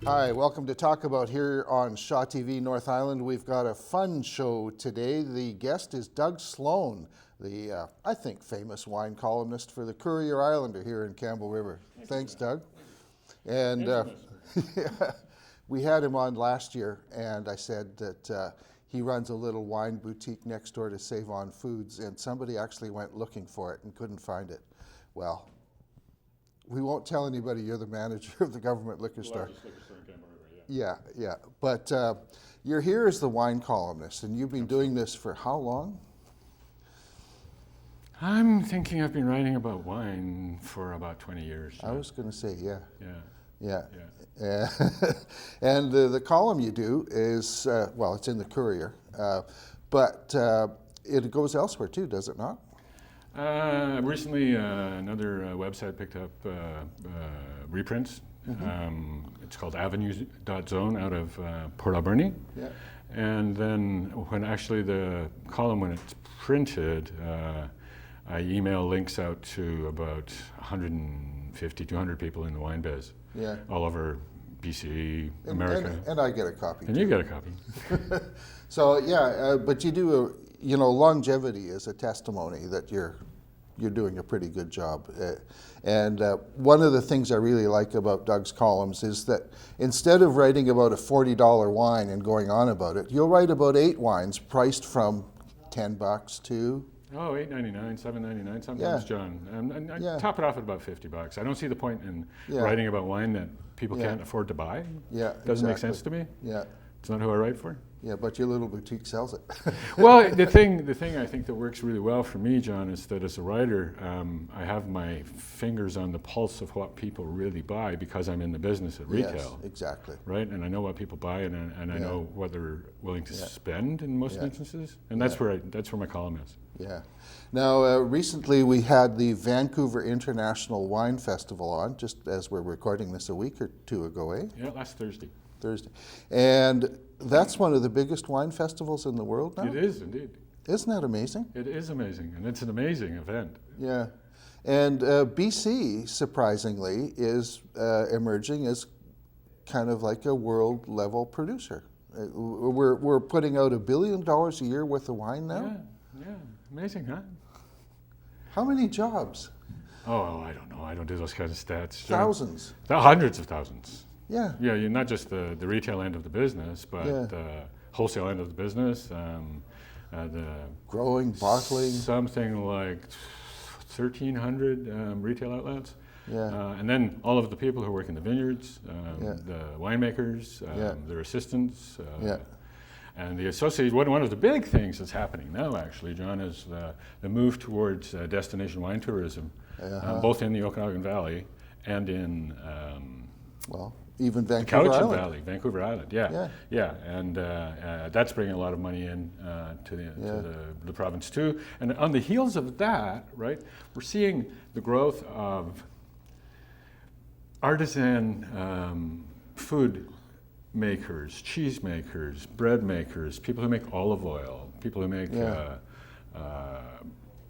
Hi, welcome to Talk About here on Shaw TV North Island. We've got a fun show today. The guest is Doug Sloan, the, I think, famous wine columnist for the Courier Islander here in Campbell River. Thanks, Doug. And yeah, we had him on last year, and I said that he runs a little wine boutique next door to Save On Foods, and somebody actually went looking for it and couldn't find it. Well, we won't tell anybody you're the manager of the government liquor store. Largest liquor store in Campbell River, yeah. Yeah. But you're here as the wine columnist, and you've been doing this for how long? I'm thinking I've been writing about wine for about 20 years. I was going to say, yeah. Yeah. And the column you do is, well, it's in the Courier, but it goes elsewhere too, does it not? Recently, another website picked up reprints. It's called Avenues.zone out of Port Alberni. Yeah. And then when actually the column, when it's printed, I email links out to about 150, 200 people in the wine biz. Yeah. All over BC, America. And I get a copy. And you get a copy. So yeah, but you do longevity is a testimony that you're doing a pretty good job. And one of the things I really like about Doug's columns is that instead of writing about a $40 wine and going on about it, you'll write about 8 wines priced from $10 to Oh, $8.99, $7.99 sometimes, yeah. John. And I Yeah. top it off at about $50. I don't see the point in Yeah. writing about wine that people Yeah. can't afford to buy. Yeah, Doesn't make exactly. sense to me. Yeah. It's not who I write for. Yeah, but your little boutique sells it. Well, the thing I think that works really well for me, John, is that as a writer, I have my fingers on the pulse of what people really buy because I'm in the business at retail. Yes, exactly. Right, and I know what people buy, and I know what they're willing to spend in most Yeah. instances, and that's where my column is. Yeah. Now, recently we had the Vancouver International Wine Festival on, just as we're recording this a week or two ago, eh? Yeah, last Thursday. And that's one of the biggest wine festivals in the world now? It is indeed. Isn't that amazing? It is amazing, and it's an amazing event. Yeah. And BC, surprisingly, is emerging as kind of like a world-level producer. We're putting out $1 billion a year worth of wine now? Yeah, amazing, huh? How many jobs? Oh, I don't know. I don't do those kinds of stats. Thousands. Hundreds of thousands. Yeah. Yeah, you're not just the retail end of the business, but the wholesale end of the business. The growing, bottling. Something like 1,300 retail outlets. Yeah. And then all of the people who work in the vineyards, the winemakers, their assistants. And the associated, one of the big things that's happening now, actually, John, is the move towards destination wine tourism, both in the Okanagan Valley and in even Vancouver Island. Valley, Vancouver Island, and that's bringing a lot of money in to the province too. And on the heels of that, right, we're seeing the growth of artisan food makers, cheese makers, bread makers, people who make olive oil, people who make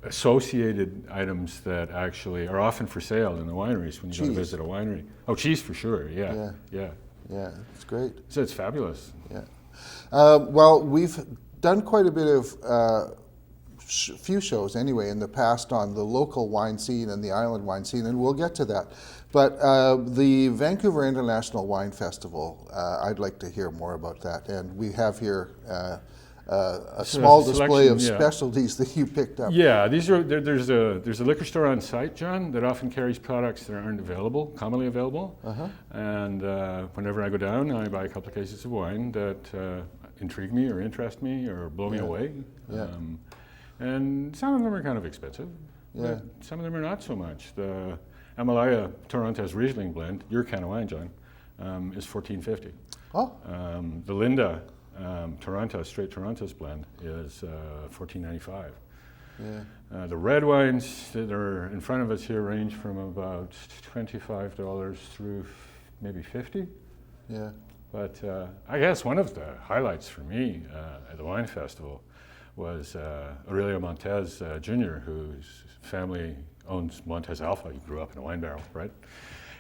associated items that actually are often for sale in the wineries when you go to visit a winery. Oh, cheese for sure, yeah, it's great. So it's fabulous. Yeah. Well, we've done quite a bit of few shows anyway in the past on the local wine scene and the island wine scene, and we'll get to that. But the Vancouver International Wine Festival, I'd like to hear more about that. And we have here a small display of specialties that you picked up. Yeah, there's a liquor store on site, John, that often carries products that aren't commonly available. And whenever I go down, I buy a couple of cases of wine that intrigue me or interest me or blow me away. And some of them are kind of expensive. But some of them are not so much. The Amalaya Toronto's Riesling blend, your kind of wine, John, is $14.50. Oh. The Linda straight Toronto's blend is $14.95. Yeah. The red wines that are in front of us here range from about $25 through maybe $50. Yeah. But I guess one of the highlights for me at the wine festival was Aurelio Montez Jr., whose family owns Montez Alpha. He grew up in a wine barrel, right?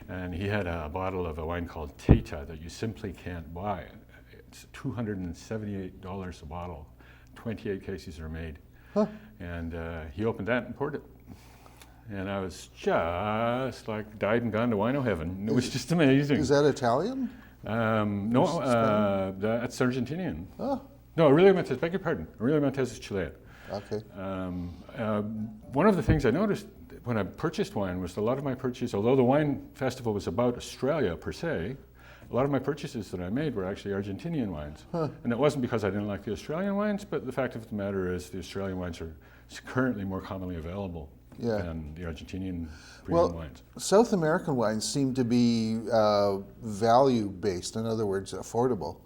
And he had a bottle of a wine called Tata that you simply can't buy. It's $278 a bottle. 28 cases are made. Huh. And he opened that and poured it. And I was just like died and gone to wino heaven. It was just amazing. Is that Italian? No, that's Argentinian. Oh. No, Aurelio Montes, beg your pardon. Aurelio Montes is Chilean. Okay. One of the things I noticed when I purchased wine was a lot of my purchases, although the wine festival was about Australia per se, a lot of my purchases that I made were actually Argentinian wines. Huh. And it wasn't because I didn't like the Australian wines, but the fact of the matter is the Australian wines are currently more commonly available than the Argentinian premium wines. South American wines seem to be value-based, in other words, affordable.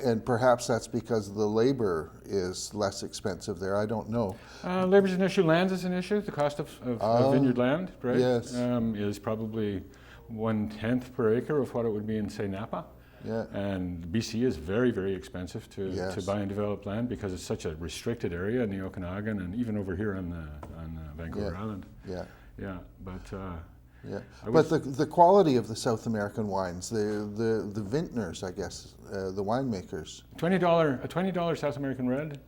And perhaps that's because the labor is less expensive there. I don't know. Labor's an issue. Land is an issue. The cost of vineyard land, right? Yes. Is probably 1/10 per acre of what it would be in, say, Napa. Yeah. And BC is very, very expensive to buy and develop land because it's such a restricted area in the Okanagan and even over here on Vancouver Island. Yeah. Yeah, but. Yeah, but the quality of the South American wines, the vintners, I guess, the winemakers. A $20 South American red.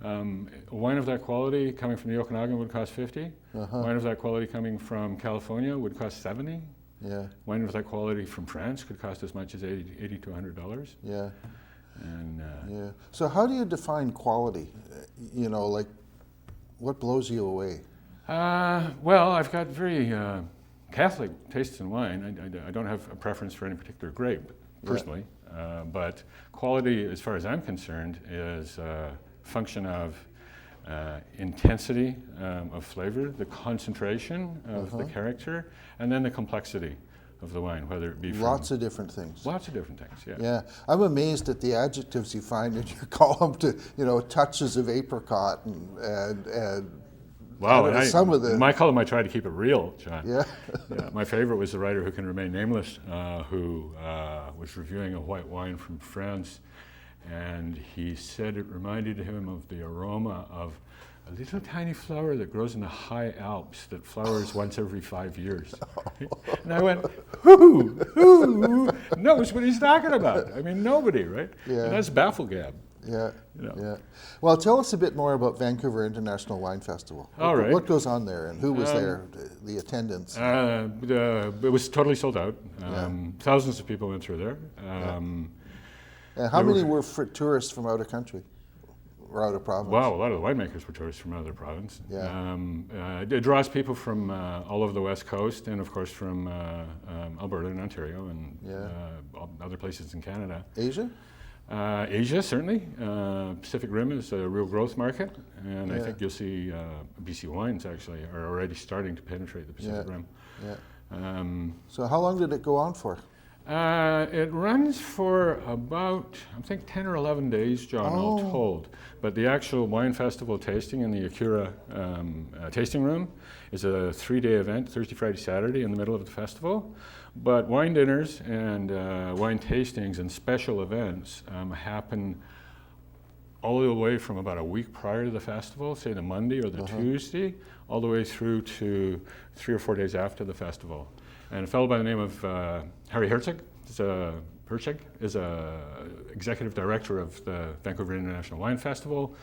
A wine of that quality coming from the Okanagan would cost $50. Wine of that quality coming from California would cost $70. Yeah. Wine of that quality from France could cost as much as $80 to $100. Yeah. And yeah. So how do you define quality? You know, like, what blows you away? Well, I've got very Catholic tastes in wine. I don't have a preference for any particular grape, personally. But quality, as far as I'm concerned, is a function of intensity of flavor, the concentration of the character, and then the complexity of the wine, whether it be from Lots of different things. Lots of different things, yeah. Yeah, I'm amazed at the adjectives you find in your column to, you know, touches of apricot and wow, some of the... my column I tried to keep it real, John. Yeah. Yeah, my favorite was the writer who can remain nameless, who was reviewing a white wine from France, and he said it reminded him of the aroma of a little tiny flower that grows in the high Alps that flowers once every 5 years. And I went, who knows what he's talking about? I mean, nobody, right? Yeah. And that's bafflegab. Yeah, You know. yeah. Well, tell us a bit more about Vancouver International Wine Festival. All right. What goes on there and who was there, the attendance? It was totally sold out. Thousands of people went through there. And how many were for tourists from out of country or out of province? Wow, a lot of the winemakers were tourists from other province. Yeah. It draws people from all over the West Coast and, of course, from Alberta and Ontario and other places in Canada. Asia? Asia, certainly. Pacific Rim is a real growth market, and I think you'll see BC wines actually are already starting to penetrate the Pacific Rim. Yeah. So how long did it go on for? It runs for about, I think, 10 or 11 days, John, all told. But the actual wine festival tasting in the Acura tasting room is a 3-day event, Thursday, Friday, Saturday, in the middle of the festival. But wine dinners and wine tastings and special events happen all the way from about a week prior to the festival, say the Monday or the Tuesday, all the way through to 3 or 4 days after the festival. And a fellow by the name of Harry Herzog is a executive director of the Vancouver International Wine Festival,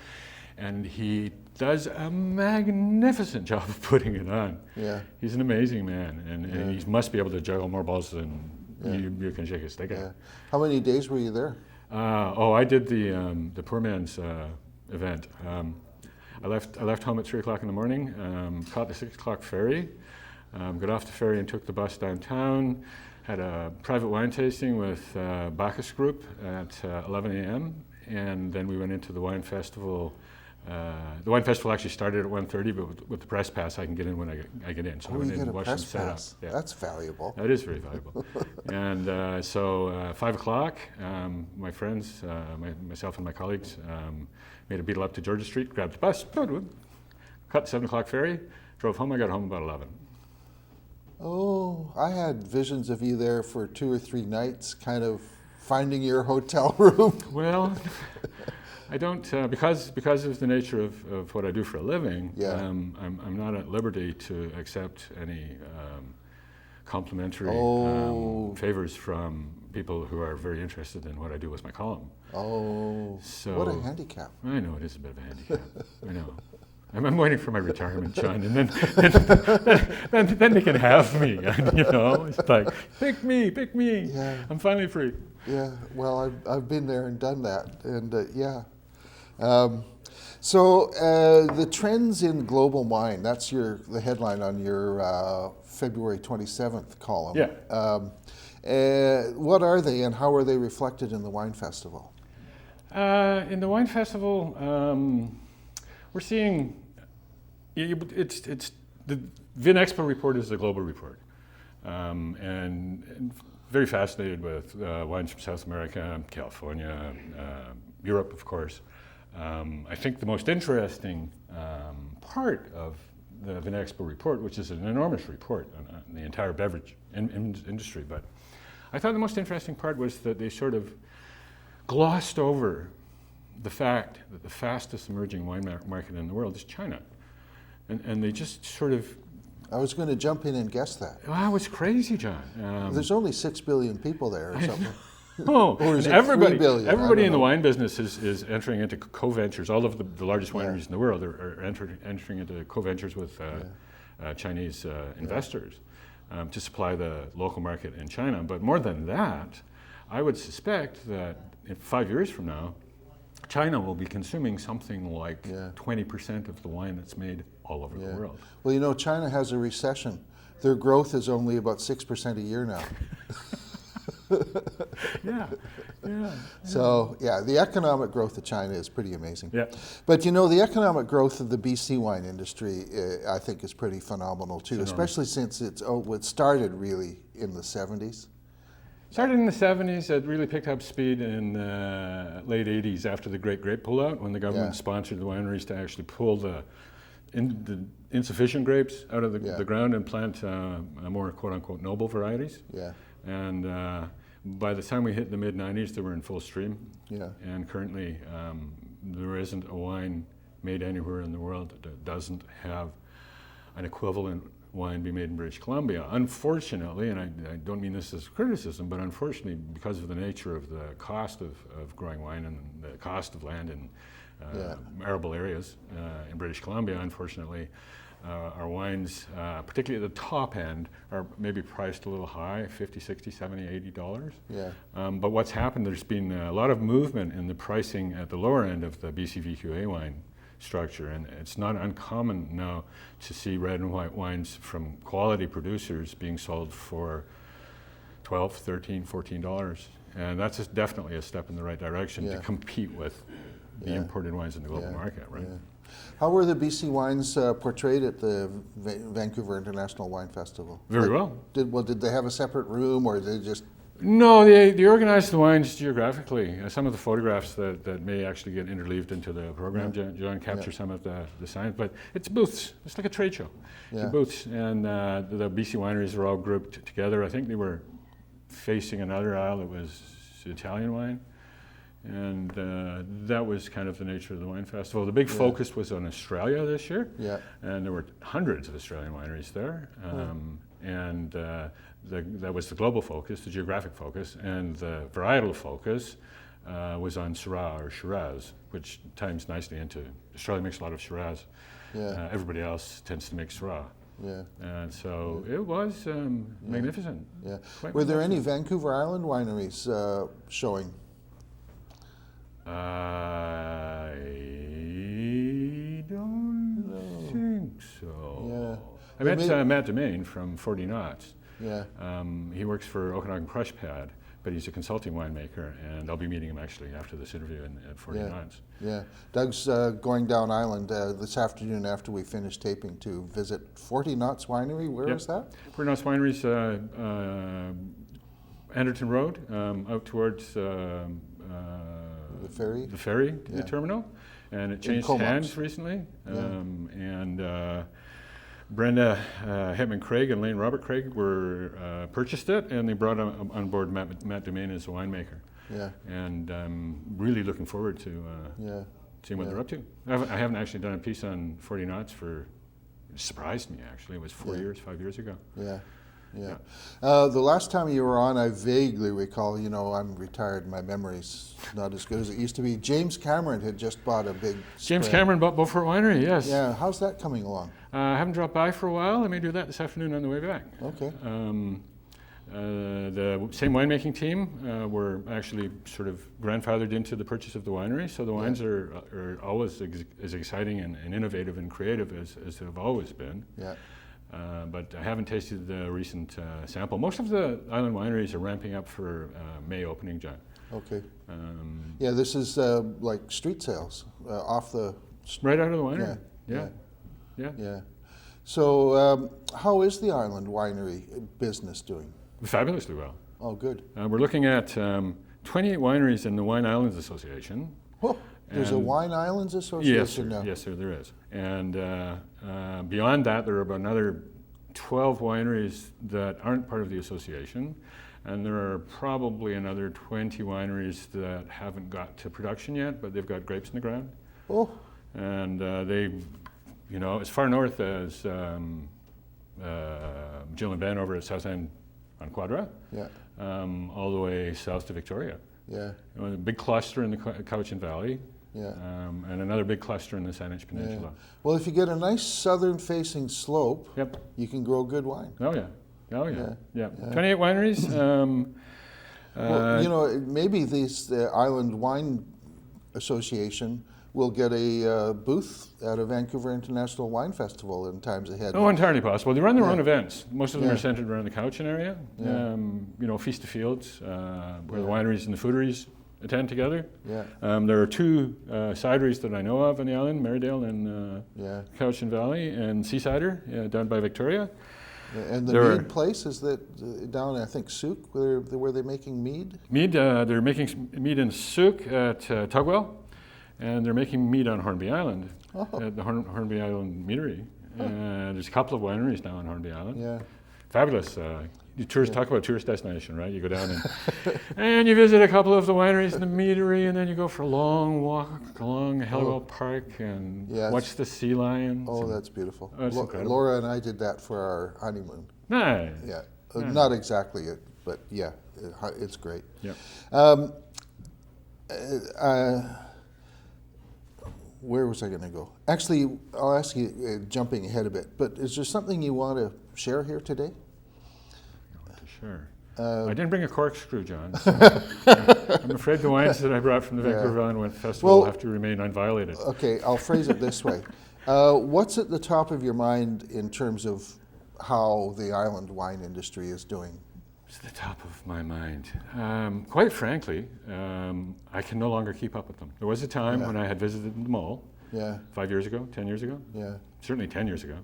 and he does a magnificent job of putting it on. Yeah. He's an amazing man, and he must be able to juggle more balls than you can shake a stick at. How many days were you there? I did the poor man's event. I left home at 3 o'clock in the morning, caught the 6 o'clock ferry, got off the ferry and took the bus downtown, had a private wine tasting with Bacchus Group at 11 a.m., and then we went into the wine festival. The wine festival actually started at 1:30, but with the press pass, I can get in when I get in. So I went in and watched them set up. Yeah. That's valuable. That is very valuable. And so 5 o'clock, my friends, myself and my colleagues, made a beetle up to Georgia Street, grabbed the bus, caught the 7 o'clock ferry, drove home. I got home about 11. Oh, I had visions of you there for 2 or 3 nights, kind of finding your hotel room. Well, I don't, because of the nature of what I do for a living, I'm not at liberty to accept any complimentary favors from people who are very interested in what I do with my column. Oh, so what a handicap. I know, it is a bit of a handicap. I know. I'm waiting for my retirement, John, and then they can have me. You know, it's like, pick me. Yeah. I'm finally free. Yeah, well, I've been there and done that, and yeah. So the trends in global wine, that's the headline on your February 27th column. Yeah. What are they, and how are they reflected in the wine festival? In the wine festival, we're seeing, it's the VinExpo report is the global report, and very fascinated with wines from South America, California, Europe, of course. I think the most interesting part of the VinExpo report, which is an enormous report on the entire beverage industry, but I thought the most interesting part was that they sort of glossed over the fact that the fastest emerging wine market in the world is China. And they just sort of... I was going to jump in and guess that. Wow, it's crazy, John. There's only 6 billion people there or something. Oh, or is it everybody, 3 billion? everybody in the wine business is entering into co-ventures. All of the largest wineries in the world are entering into co-ventures with Chinese investors to supply the local market in China. But more than that, I would suspect that in 5 years from now, China will be consuming something like 20% of the wine that's made all over the world. Well, you know, China has a recession. Their growth is only about 6% a year now. Yeah. So, yeah, the economic growth of China is pretty amazing. Yeah. But, you know, the economic growth of the BC wine industry, I think, is pretty phenomenal, too, especially since it started really in the 70s. Started in the 70s, it really picked up speed in the late 80s after the Great Grape Pullout, when the government sponsored the wineries to actually pull the insufficient grapes out of the ground and plant more quote-unquote noble varieties. Yeah. And by the time we hit the mid-90s, they were in full stream. Yeah. And currently, there isn't a wine made anywhere in the world that doesn't have an equivalent wine be made in British Columbia. Unfortunately, and I don't mean this as criticism, but unfortunately, because of the nature of the cost of growing wine and the cost of land in arable areas in British Columbia, unfortunately, our wines, particularly at the top end, are maybe priced a little high, $50, $60, $70, $80. Yeah. But what's happened, there's been a lot of movement in the pricing at the lower end of the BCVQA wine structure, and it's not uncommon now to see red and white wines from quality producers being sold for $12, $13, $14, and that's definitely a step in the right direction to compete with the imported wines in the global market, right? Yeah. How were the BC wines portrayed at the Vancouver International Wine Festival? Very well. Did they have a separate room, or did they just... No, they organized the wines geographically. Some of the photographs that may actually get interleaved into the program, John, capture some of the science, but it's booths. It's like a trade show. Yeah. Booths, and the BC wineries were all grouped together. I think they were facing another aisle that was Italian wine, and that was kind of the nature of the wine festival. The big focus was on Australia this year, and there were hundreds of Australian wineries there, and that was the global focus, the geographic focus, and the varietal focus was on Syrah or Shiraz, which ties nicely into Australia makes a lot of Shiraz. Yeah. Everybody else tends to make Syrah. Yeah. And so it was magnificent. Yeah. Were there any Vancouver Island wineries showing? I don't think so. Yeah. I met Matt Domain from 40 Knots. Yeah. He works for Okanagan Crush Pad, but he's a consulting winemaker, and I'll be meeting him actually after this interview at 40 Knots. Yeah. Doug's going down island this afternoon after we finish taping to visit 40 Knots Winery. Where is that? 40 Knots Winery's Anderton Road, out towards the ferry terminal, and it changed hands recently. And Brenda Hetman Craig and Lane Robert Craig purchased it, and they brought on board Matt Domain as a winemaker. Yeah. And I'm really looking forward to seeing what they're up to. I haven't actually done a piece on 40 Knots it surprised me actually. It was 5 years ago. Yeah. Yeah. The last time you were on, I vaguely recall, you know, I'm retired, my memory's not as good as it used to be. James Cameron had just bought a big James spread. Cameron bought Beaufort Winery, yes. Yeah, how's that coming along? I haven't dropped by for a while. I may do that this afternoon on the way back. Okay. The same winemaking team were actually sort of grandfathered into the purchase of the winery, so the wines are always as exciting and innovative and creative as they've always been. Yeah. But I haven't tasted the recent sample. Most of the island wineries are ramping up for May opening, John. Okay. Yeah, this is like street sales off the... Right out of the winery. Yeah. So how is the island winery business doing? Fabulously well. Oh, good. We're looking at 28 wineries in the Wine Islands Association. Oh, there's a Wine Islands Association now? Yes, sir, there is. And beyond that, there are about another 12 wineries that aren't part of the association. And there are probably another 20 wineries that haven't got to production yet, but they've got grapes in the ground. Oh. And they, you know, as far north as Jill and Ben over at South End on Quadra, all the way south to Victoria. Yeah. You know, a big cluster in the Cowichan Valley, and another big cluster in the Saanich Peninsula. Yeah. Well, if you get a nice southern-facing slope, you can grow good wine. Oh yeah. 28 wineries. Well, you know, maybe the Island Wine Association will get a booth at a Vancouver International Wine Festival in times ahead. Oh, entirely possible. They run their own events. Most of them are centered around the Cowichan area. You know, Feast of Fields, where the wineries and the foodieries attend together. There are two cideries that I know of on the island, Marydale and Cowichan Valley, and Seasider down by Victoria. And the mead place, is that down, I think, Souk, where they're making mead? Mead, they're making mead in Souk at Tugwell. And they're making mead on Hornby Island, at the Hornby Island Meadery. And there's a couple of wineries now on Hornby Island. Yeah. Fabulous. Talk about tourist destination, right? You go down and you visit a couple of the wineries and the meadery, and then you go for a long walk along Hellwell Park and watch the sea lions. Oh, that's beautiful. Oh, incredible. Laura and I did that for our honeymoon. Nice. Yeah. Not exactly it, but yeah, it's great. Yeah. Where was I going to go? Actually, I'll ask you, jumping ahead a bit, but is there something you want to share here today? Sure. I didn't bring a corkscrew, John. So I'm afraid the wines that I brought from the Vancouver Island Wine Festival will have to remain unviolated. Okay, I'll phrase it this way. What's at the top of your mind in terms of how the island wine industry is doing? It's at the top of my mind. Quite frankly, I can no longer keep up with them. There was a time when I had visited the mall 5 years ago, 10 years ago, certainly 10 years ago.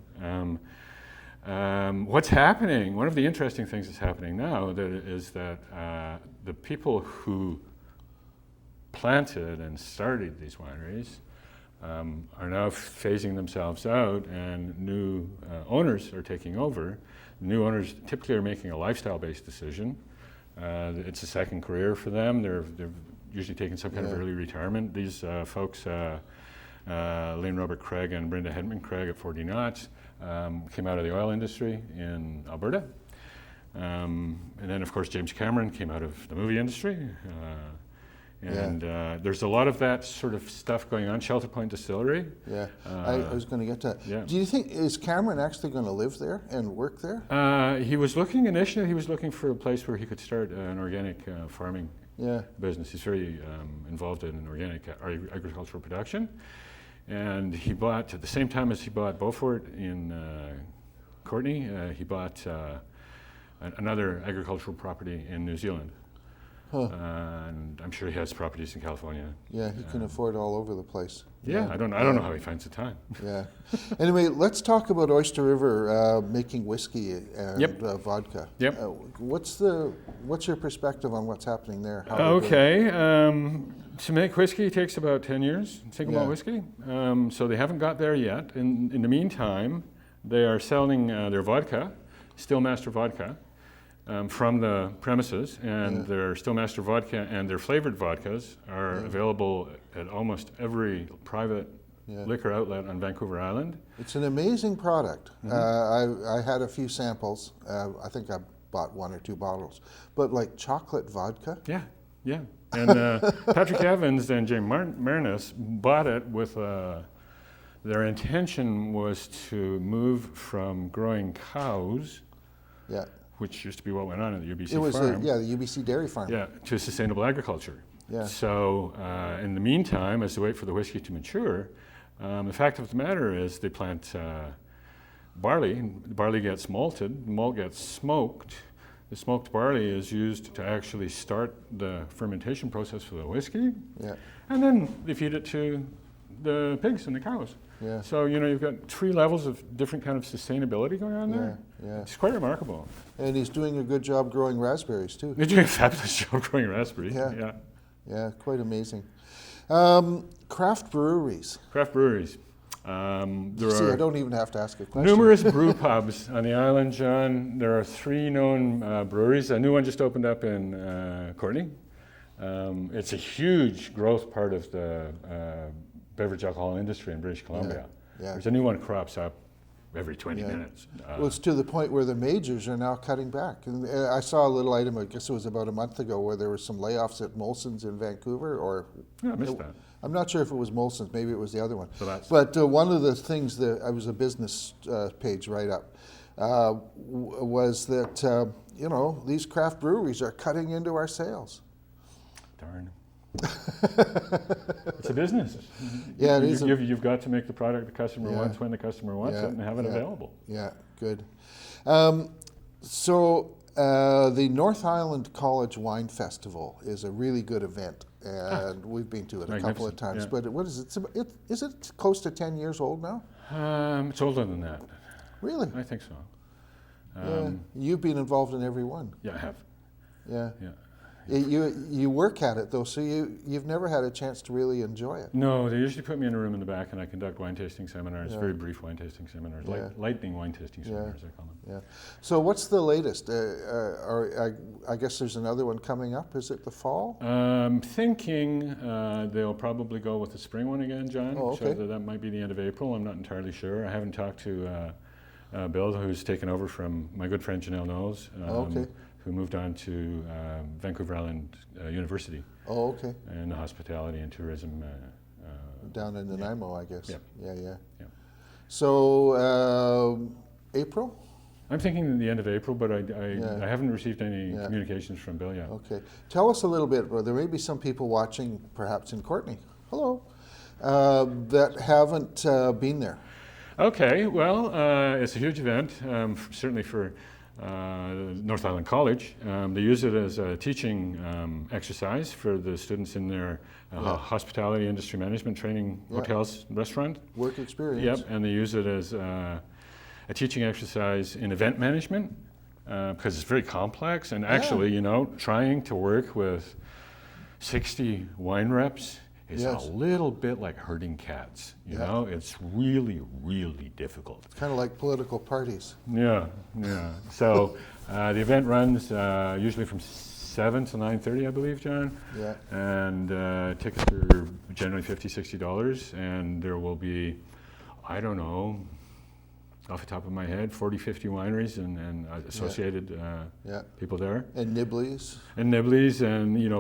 What's happening, one of the interesting things that's happening now is that the people who planted and started these wineries are now phasing themselves out, and new owners are taking over. New owners typically are making a lifestyle-based decision. It's a second career for them. They're usually taking some kind of early retirement. These folks, Lane Robert Craig and Brenda Hedman Craig at 40 Knots, came out of the oil industry in Alberta. And then, of course, James Cameron came out of the movie industry. There's a lot of that sort of stuff going on. Shelter Point Distillery. Yeah, I was going to get to that. Yeah. Do you think, is Cameron actually going to live there and work there? He was looking, initially he was looking for a place where he could start an organic farming business. He's very involved in organic agricultural production. And he bought, at the same time as he bought Beaufort in Courtenay, he bought another agricultural property in New Zealand. And I'm sure he has properties in California. Yeah, he can afford all over the place. Yeah, I don't know how he finds the time. Yeah. Anyway, let's talk about Oyster River making whiskey and vodka. Yep. What's your perspective on what's happening there? Okay. To make whiskey takes about 10 years, single malt whiskey. So they haven't got there yet. In the meantime, they are selling their vodka, Stillmaster vodka, from the premises, and their Stillmaster vodka and their flavored vodkas are available at almost every private liquor outlet on Vancouver Island. It's an amazing product. I had a few samples. I think I bought 1 or 2 bottles. But like chocolate vodka? Yeah, yeah. And Patrick Evans and Jane Marnus bought it with their intention was to move from growing cows, which used to be what went on at the UBC farm. The UBC dairy farm. Yeah, to sustainable agriculture. Yeah. So in the meantime, as they wait for the whiskey to mature, the fact of the matter is they plant barley. The barley gets malted, the malt gets smoked. The smoked barley is used to actually start the fermentation process for the whiskey. Yeah. And then they feed it to the pigs and the cows. Yeah. So, you've got 3 levels of different kind of sustainability going on there. Yeah. It's quite remarkable. And he's doing a good job growing raspberries too. They're doing a fabulous job growing raspberry. Yeah. Yeah, quite amazing. Craft breweries. Craft breweries. I don't even have to ask a question. Numerous brew pubs on the island, John. There are 3 known breweries. A new one just opened up in Courtenay. It's a huge growth part of the beverage alcohol industry in British Columbia. Yeah. There's a new one crops up every 20 minutes. Well, it's to the point where the majors are now cutting back. And I saw a little item, I guess it was about a month ago, where there were some layoffs at Molson's in Vancouver. I missed that. I'm not sure if it was Molson's, maybe it was the other one. So but one of the things that I was a business page write-up was that, these craft breweries are cutting into our sales. Darn. It's a business. Yeah, it is. You've got to make the product the customer wants when the customer wants it and have it available. Yeah, good. So the North Island College Wine Festival is a really good event, and we've been to it a couple of times. But what is it? Is it close to 10 years old now? It's older than that. Really? I think so. You've been involved in every one. Yeah, I have. Yeah. You work at it though, so you've never had a chance to really enjoy it. No, they usually put me in a room in the back and I conduct wine tasting seminars, very brief wine tasting seminars, lightning wine tasting seminars, I call them. Yeah. So what's the latest? I guess there's another one coming up. Is it the fall? I'm thinking they'll probably go with the spring one again, John. Oh, okay. So that might be the end of April. I'm not entirely sure. I haven't talked to Bill, who's taken over from my good friend Janelle Knowles. Who moved on to Vancouver Island University. Oh, okay. In the hospitality and tourism. Down in Nanaimo, I guess. Yeah. So, April? I'm thinking the end of April, but I haven't received any communications from Bill yet. Okay. Tell us a little bit, there may be some people watching, perhaps in Courtenay, that haven't been there. Okay, well, it's a huge event, certainly for North Island College. They use it as a teaching exercise for the students in their hospitality industry management training, hotels, restaurant. Work experience. Yep, and they use it as a teaching exercise in event management because it's very complex and actually, trying to work with 60 wine reps is a little bit like herding cats, you know? It's really, really difficult. It's kind of like political parties. Yeah. So the event runs usually from 7 to 9:30, I believe, John. Yeah. And tickets are generally $50, $60, and there will be, I don't know, off the top of my head, 40, 50 wineries and associated people there. And Nibblies. And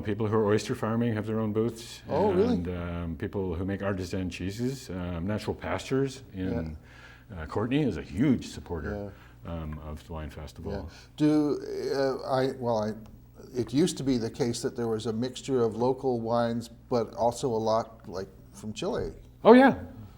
people who are oyster farming have their own booths. Oh, really? And people who make artisan cheeses. Natural Pastures in Courtenay is a huge supporter of the wine festival. It used to be the case that there was a mixture of local wines, but also a lot like from Chile. Oh yeah.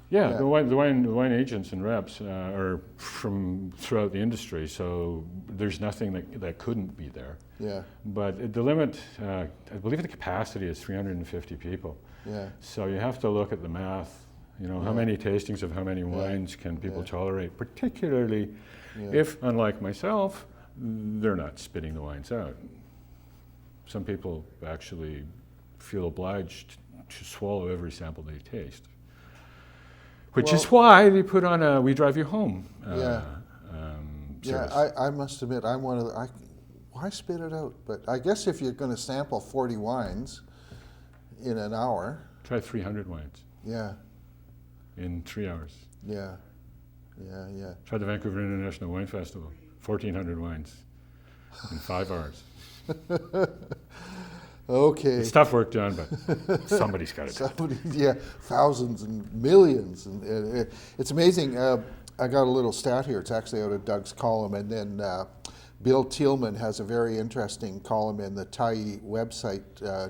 Yeah, the wine agents and reps are from throughout the industry, so there's nothing that couldn't be there. Yeah. But the limit, I believe the capacity is 350 people. Yeah. So you have to look at the math. How many tastings of how many wines can people tolerate, particularly if, unlike myself, they're not spitting the wines out. Some people actually feel obliged to swallow every sample they taste. Which is why they put on a "We Drive You Home" service. I must admit, I'm one of the. Why spit it out? But I guess if you're going to sample 40 wines in an hour, try 300 wines. Yeah. in 3 hours. Yeah. Tried the Vancouver International Wine Festival, 1,400 wines in 5 hours. Okay. It's tough work, John, but somebody's got to do it. Yeah, thousands and millions. And it's amazing. I got a little stat here. It's actually out of Doug's column. And then Bill Thielman has a very interesting column in the Thai website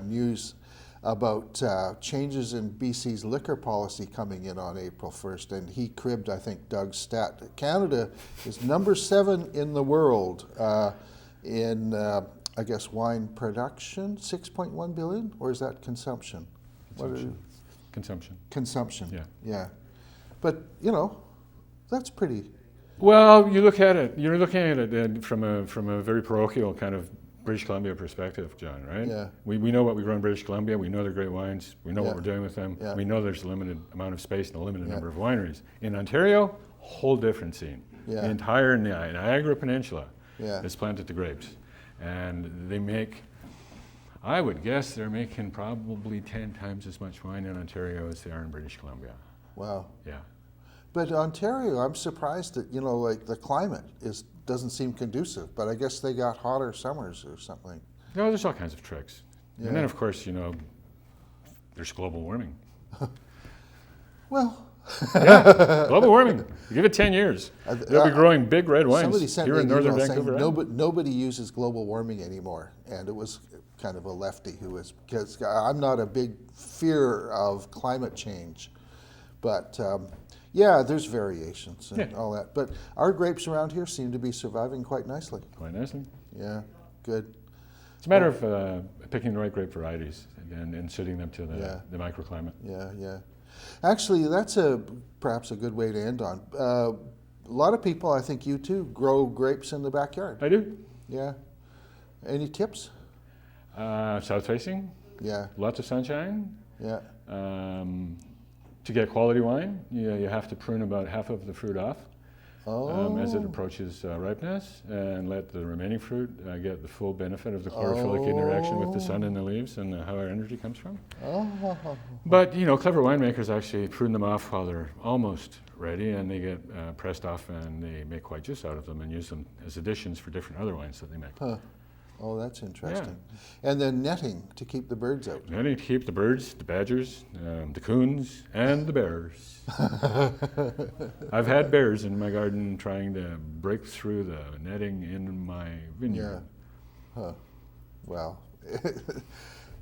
news about changes in BC's liquor policy coming in on April 1st. And he cribbed, I think, Doug's stat. Canada is number 7 in the world in, I guess, wine production, 6.1 billion? Or is that consumption? Consumption. Yeah. But, you know, that's pretty... Well, you look at it. You're looking at it from a very parochial kind of British Columbia perspective, John. Right? Yeah. We know what we grow in British Columbia. We know they're great wines. We know what we're doing with them. Yeah. We know there's a limited amount of space and a limited number of wineries. In Ontario, whole different scene. Yeah. The entire Niagara Peninsula Yeah. is planted to grapes, and they make. I would guess they're making probably 10 times as much wine in Ontario as they are in British Columbia. Wow. Yeah. But Ontario, I'm surprised that, you know, like the climate doesn't seem conducive, but I guess they got hotter summers or something. No, there's all kinds of tricks. Yeah. And then, of course, you know, there's global warming. Well. Yeah, global warming. You give it 10 years. They'll be growing big red wines Somebody sent here me in an northern email Vancouver. saying nobody uses global warming anymore, and it was kind of a lefty who was, because I'm not a big fear of climate change, but yeah, there's variations and all that. But our grapes around here seem to be surviving quite nicely. Quite nicely. Yeah, good. It's a matter of picking the right grape varieties and suiting them to the microclimate. Yeah. Actually, that's perhaps a good way to end on. A lot of people, I think you too, grow grapes in the backyard. I do. Yeah. Any tips? South facing. Yeah. Lots of sunshine. Yeah. To get quality wine, you have to prune about half of the fruit off as it approaches ripeness, and let the remaining fruit get the full benefit of the chlorophyllic interaction with the sun and the leaves and how our energy comes from. But, you know, clever winemakers actually prune them off while they're almost ready, and they get pressed off, and they make white juice out of them and use them as additions for different other wines that they make. Oh, that's interesting. Yeah. And then netting to keep the birds out. Netting to keep the birds, the badgers, the coons, and the bears. I've had bears in my garden trying to break through the netting in my vineyard. Yeah. Well,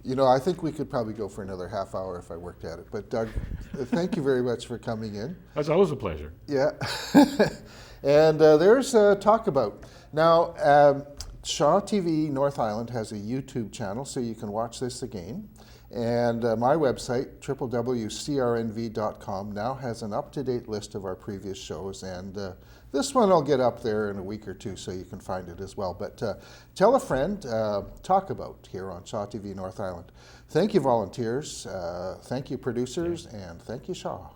you know, I think we could probably go for another half hour if I worked at it. But Doug, thank you very much for coming in. That's always a pleasure. Yeah. And there's Talk About. Now, Shaw TV North Island has a YouTube channel, so you can watch this again. And my website, www.crnv.com, now has an up-to-date list of our previous shows. And this one I'll get up there in a week or two, so you can find it as well. But tell a friend, Talk About here on Shaw TV North Island. Thank you, volunteers. Thank you, producers. And thank you, Shaw.